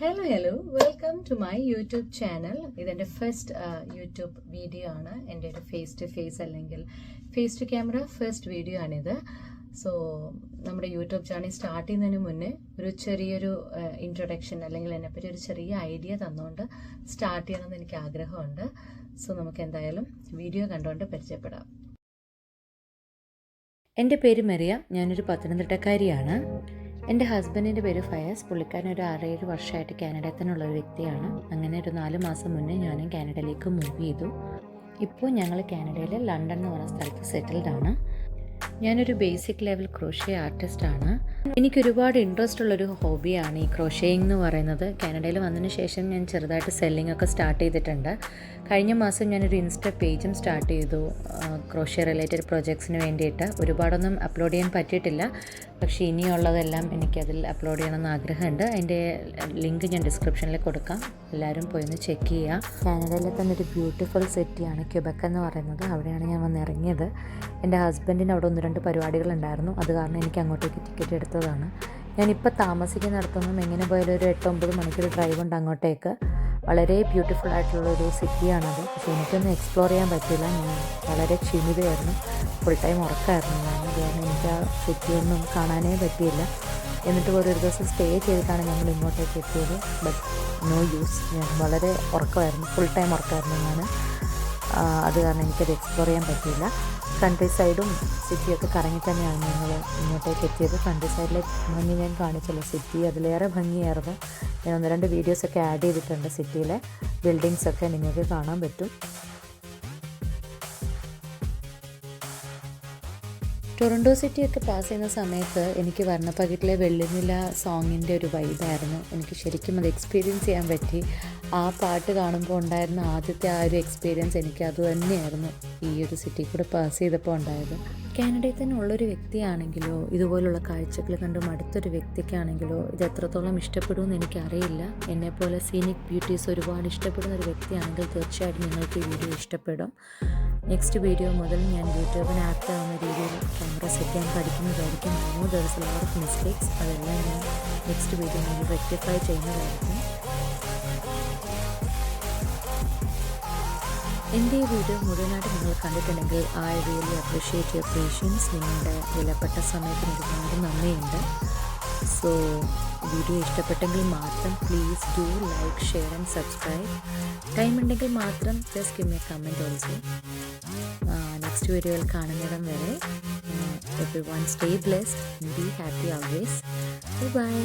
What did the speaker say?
Hello welcome to my YouTube channel. ഇതെൻ്റെ first YouTube video ആണ്. എൻ്റെ ഒരു ഫേസ് ടു ഫേസ് അല്ലെങ്കിൽ face to camera first video ആണിത്. സോ നമ്മുടെ യൂട്യൂബ് ചാനൽ സ്റ്റാർട്ട് ചെയ്യുന്നതിന് മുന്നേ ഒരു ചെറിയൊരു ഇൻട്രൊഡക്ഷൻ അല്ലെങ്കിൽ എന്നെപ്പറ്റി ഒരു ചെറിയ ഐഡിയ തന്നുകൊണ്ട് സ്റ്റാർട്ട് ചെയ്യണമെന്ന് എനിക്ക് ആഗ്രഹമുണ്ട്. സോ നമുക്ക് എന്തായാലും വീഡിയോ കണ്ടുകൊണ്ട് പരിചയപ്പെടാം. എൻ്റെ പേര് മരിയ. ഞാനൊരു പത്തനംതിട്ടക്കാരിയാണ്. എൻ്റെ ഹസ്ബൻഡിൻ്റെ പേര് ഫയാസ്. പുള്ളിക്കാരൻ ഒരു 6-7 വർഷമായിട്ട് കാനഡയിൽ തന്നെയുള്ള ഒരു വ്യക്തിയാണ്. അങ്ങനെ ഒരു 4 മാസം മുന്നേ ഞാനും കാനഡയിലേക്ക് മൂവ് ചെയ്തു. ഇപ്പോൾ ഞങ്ങൾ കാനഡയിലെ ലണ്ടൻ എന്ന് പറഞ്ഞ സ്ഥലത്ത് സെറ്റിൽഡ് ആണ്. ഞാനൊരു ബേസിക് ലെവൽ ക്രോഷ്യ ആർട്ടിസ്റ്റാണ്. എനിക്കൊരുപാട് ഇൻട്രസ്റ്റ് ഉള്ളൊരു ഹോബിയാണ് ഈ ക്രോഷ്യയിങ് എന്ന് പറയുന്നത്. കാനഡയിൽ വന്നതിന് ശേഷം ഞാൻ ചെറുതായിട്ട് സെല്ലിംഗ് ഒക്കെ സ്റ്റാർട്ട് ചെയ്തിട്ടുണ്ട്. കഴിഞ്ഞ മാസം ഞാനൊരു ഇൻസ്റ്റ പേജും സ്റ്റാർട്ട് ചെയ്തു ക്രോഷ്യ റിലേറ്റഡ് പ്രൊജക്ട്സിന് വേണ്ടിയിട്ട്. ഒരുപാടൊന്നും അപ്ലോഡ് ചെയ്യാൻ പറ്റിയിട്ടില്ല, പക്ഷേ ഇനിയുള്ളതെല്ലാം എനിക്കതിൽ അപ്ലോഡ് ചെയ്യണമെന്ന് ആഗ്രഹമുണ്ട്. അതിൻ്റെ ലിങ്ക് ഞാൻ ഡിസ്ക്രിപ്ഷനിൽ കൊടുക്കാം, എല്ലാവരും പോയി ഒന്ന് ചെക്ക് ചെയ്യുക. കാനഡയിലെ തന്നെ ഒരു ബ്യൂട്ടിഫുൾ സിറ്റിയാണ് ക്യൂബെക്ക് എന്ന് പറയുന്നത്. അവിടെയാണ് ഞാൻ വന്ന് ഇറങ്ങിയത്. എൻ്റെ ഹസ്ബൻഡിന് അവിടെ 1-2 പരിപാടികളുണ്ടായിരുന്നു. അത് കാരണം എനിക്ക് അങ്ങോട്ടേക്ക് ടിക്കറ്റ് എടുത്തതാണ്. ഞാനിപ്പോൾ താമസിക്കുന്നിടത്തൊന്നും എങ്ങനെ പോയാലും ഒരു 8-9 മണിക്കൂർ ഡ്രൈവ് ഉണ്ട് അങ്ങോട്ടേക്ക്. വളരെ ബ്യൂട്ടിഫുൾ ആയിട്ടുള്ളൊരു സിറ്റിയാണത്. പക്ഷേ എനിക്കൊന്നും എക്സ്പ്ലോർ ചെയ്യാൻ പറ്റില്ല. ഞാൻ വളരെ ക്ഷീണിതയായിരുന്നു, ഫുൾ ടൈം ഉറക്കമായിരുന്നു ഞാൻ. അത് കാരണം എനിക്ക് ആ സിറ്റിയൊന്നും കാണാനേ പറ്റിയില്ല. എന്നിട്ട് ഒരു ദിവസം സ്റ്റേ ചെയ്തിട്ടാണ് ഞങ്ങൾ ഇങ്ങോട്ടേക്ക് എത്തിയത്. ബട്ട് നോ യൂസ്, ഞാൻ വളരെ ഉറക്കമായിരുന്നു, ഫുൾ ടൈം ഉറക്കമായിരുന്നു ഞാൻ. അത് കാരണം എനിക്കത് എക്സ്പ്ലോർ ചെയ്യാൻ പറ്റിയില്ല. കൺട്രി സൈഡും സിറ്റിയൊക്കെ കറങ്ങി തന്നെയാണ് ഞങ്ങൾ ഇങ്ങോട്ടേക്ക് എത്തിയത്. കൺട്രി സൈഡിലെ ഭംഗി ഞാൻ കാണിച്ചല്ലോ, സിറ്റി അതിലേറെ ഭംഗിയായിരുന്നു. ഞാൻ 1-2 വീഡിയോസൊക്കെ ആഡ് ചെയ്തിട്ടുണ്ട്. സിറ്റിയിലെ ബിൽഡിങ്സൊക്കെ നിങ്ങൾക്ക് കാണാൻ പറ്റും. ടൊറൻറ്റോ സിറ്റിയൊക്കെ പാസ് ചെയ്യുന്ന സമയത്ത് എനിക്ക് വർണ്ണപ്പകിട്ടിലെ വെള്ളിനില സോങ്ങിൻ്റെ ഒരു വൈബായിരുന്നു. എനിക്ക് ശരിക്കും അത് എക്സ്പീരിയൻസ് ചെയ്യാൻ പറ്റി. ആ പാട്ട് കാണുമ്പോൾ ഉണ്ടായിരുന്ന ആദ്യത്തെ ആ ഒരു എക്സ്പീരിയൻസ് എനിക്ക് അത് തന്നെയായിരുന്നു ഈ ഒരു സിറ്റി കൂടെ പാസ് ചെയ്തപ്പോൾ ഉണ്ടായത്. കാനഡയിൽ തന്നെ ഉള്ളൊരു വ്യക്തിയാണെങ്കിലോ ഇതുപോലുള്ള കാഴ്ചകൾ കണ്ട് മടുത്തൊരു വ്യക്തിക്കാണെങ്കിലോ ഇത് എത്രത്തോളം ഇഷ്ടപ്പെടുമെന്ന് എനിക്കറിയില്ല. എന്നെപ്പോലെ സീനിക് ബ്യൂട്ടീസ് ഒരുപാട് ഇഷ്ടപ്പെടുന്ന ഒരു വ്യക്തിയാണെങ്കിൽ തീർച്ചയായിട്ടും നിങ്ങൾക്ക് ഈ വീഡിയോ ഇഷ്ടപ്പെടും. നെക്സ്റ്റ് വീഡിയോ മുതൽ ഞാൻ യൂട്യൂബിന് ആപ്റ്റ് ആവുന്ന രീതിയിൽ ക്യാമറ സെറ്റ് ചെയ്യാൻ പഠിക്കുന്നതായിരിക്കും. ദിവസം ലോട്ട് മിസ്റ്റേക്സ് അതെല്ലാം ഞാൻ നെക്സ്റ്റ് വീഡിയോ ഞാൻ റെക്ടിഫൈ ചെയ്യുന്നതായിരിക്കും. എൻ്റെ ഈ വീഡിയോ മുഴുവനായിട്ട് നിങ്ങൾ കണ്ടിട്ടുണ്ടെങ്കിൽ I really appreciate your patients. നിങ്ങളുടെ വിലപ്പെട്ട സമയത്തിന് ഒരുപാട് നന്ദിയുണ്ട്. സോ വീഡിയോ ഇഷ്ടപ്പെട്ടെങ്കിൽ മാത്രം please do like, share and subscribe. Time ഉണ്ടെങ്കിൽ മാത്രം just give me a comment also. Next വീഡിയോയിൽ കാണുന്നിടം വരെ everyone stay blessed and be happy always. Bye bye.